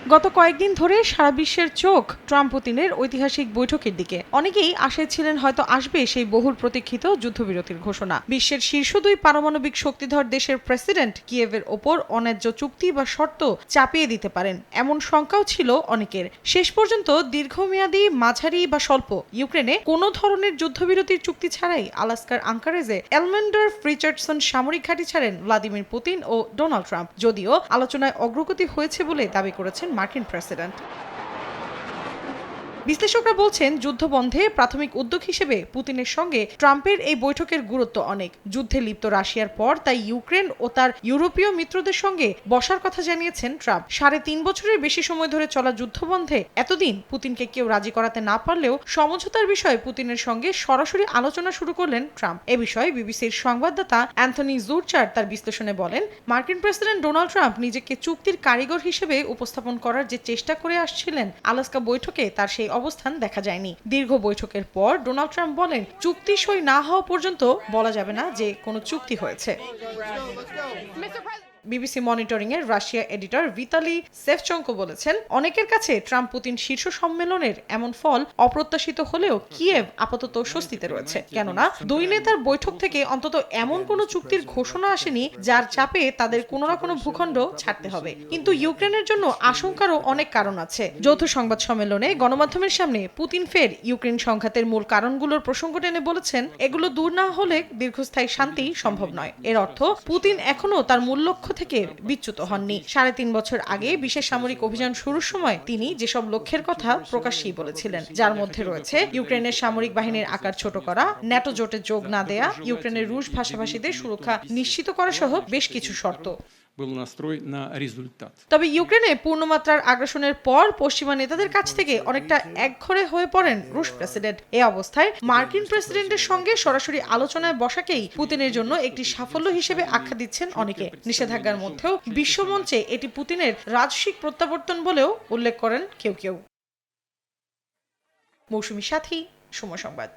গত কয়েকদিন ধরে সারা বিশ্বের চোখ ট্রাম্প পুতিনের ঐতিহাসিক বৈঠকের দিকে। অনেকেই আশায় ছিলেন হয়তো আসবে সেই বহুল প্রতীক্ষিত যুদ্ধবিরতির ঘোষণা। বিশ্বের শীর্ষ দুই পারমাণবিক শক্তিধর দেশের প্রেসিডেন্ট কিয়েভের ওপর অন্যায্য চুক্তি বা শর্ত চাপিয়ে দিতে পারেন এমন শঙ্কাও ছিল অনেকের। শেষ পর্যন্ত দীর্ঘমেয়াদী, মাঝারি বা স্বল্প ইউক্রেনে কোনো ধরনের যুদ্ধবিরতির চুক্তি ছাড়াই আলাস্কার আঙ্কারেজে এলমেন্ডর্ফ রিচার্ডসন সামরিক ঘাঁটি ছাড়েন ভ্লাদিমির পুতিন ও ডোনাল্ড ট্রাম্প, যদিও আলোচনায় অগ্রগতি হয়েছে বলে দাবি করেছেন মার্কিন প্রেসিডেন্ট। বিশ্লেষকরা বলছেন, যুদ্ধবন্ধে প্রাথমিক উদ্যোগ হিসেবে পুতিনের সঙ্গে ট্রাম্পের এই বৈঠকের গুরুত্ব অনেক। যুদ্ধে লিপ্ত রাশিয়ার পর তাই ইউক্রেন ও তার ইউরোপীয় মিত্রদের সঙ্গে বসার কথা জানিয়েছেন ট্রাম্প। ৩.৫ বছরের বেশি সময় ধরে চলা যুদ্ধবন্ধে এতদিন পুতিনকে কেউ রাজি করাতে না পারলেও সমঝোতার বিষয়ে পুতিনের সঙ্গে সরাসরি আলোচনা শুরু করলেন ট্রাম্প। এ বিষয়ে বিবিসির সংবাদদাতা অ্যান্থনি জুরচার তার বিশ্লেষণে বলেন, মার্কিন প্রেসিডেন্ট ডোনাল্ড ট্রাম্প নিজেকে চুক্তির কারিগর হিসেবে উপস্থাপন করার যে চেষ্টা করে আসছিলেন, আলাস্কা বৈঠকে তার সেই অবস্থান দেখা যায়নি। দীর্ঘ বৈঠকের পর ডোনাল্ড ট্রাম্প বলেন, চুক্তি সই না হওয়া পর্যন্ত বলা যাবে না যে কোনো চুক্তি হয়েছে। বিবিসি মনিটরিং এর রাশিয়া এডিটর ভিতালি সেভচেঙ্কো বলেছেন, অনেকের কাছে ট্রাম্প পুতিন শীর্ষ সম্মেলনের এমন ফল অপ্রত্যাশিত হলেও কিয়েভ আপাতত স্বস্তিতে রয়েছে, কেননা দুই নেতার বৈঠক থেকে অন্তত এমন কোনো চুক্তির ঘোষণা আসেনি যার চাপে তাদের কোনো না কোনো ভূখণ্ড ছাড়তে হবে। কিন্তু ইউক্রেনের জন্য আশঙ্কারও অনেক কারণ আছে। যৌথ সংবাদ সম্মেলনে গণমাধ্যমের সামনে পুতিন ফের ইউক্রেন সংঘাতের মূল কারণগুলোর প্রসঙ্গ টেনে বলেছেন, এগুলো দূর না হলে দীর্ঘস্থায়ী শান্তি সম্ভব নয়। এর অর্থ পুতিন এখনো তার মূল লক্ষ্য থেকে বিচ্যুত হননি। ৩.৫ বছর আগে বিশেষ সামরিক অভিযান শুরুর সময় তিনি যেসব লক্ষ্যের কথা প্রকাশ্যেই বলেছিলেন, যার মধ্যে রয়েছে ইউক্রেনের সামরিক বাহিনীর আকার ছোট করা, ন্যাটো জোটে যোগ না দেয়া, ইউক্রেনের রুশ ভাষাভাষীদের সুরক্ষা নিশ্চিত করা সহ বেশ কিছু শর্ত। তবে ইউক্রেনে পূর্ণমাত্রার আগ্রাসনের পর পশ্চিমা নেতাদের কাছ থেকে অনেকটা একঘরে হয়ে পড়েন রুশ প্রেসিডেন্ট। এই অবস্থায় মার্কিন প্রেসিডেন্টের সঙ্গে সরাসরি আলোচনায় বসাকেই পুতিনের জন্য একটি সাফল্য হিসেবে আখ্যা দিচ্ছেন অনেকে। নিষেধাজ্ঞার মধ্যেও বিশ্বমঞ্চে এটি পুতিনের রাজস্বিক প্রত্যাবর্তন বলেও উল্লেখ করেন কেউ কেউ। মৌসুমী সাথী, সময় সংবাদ।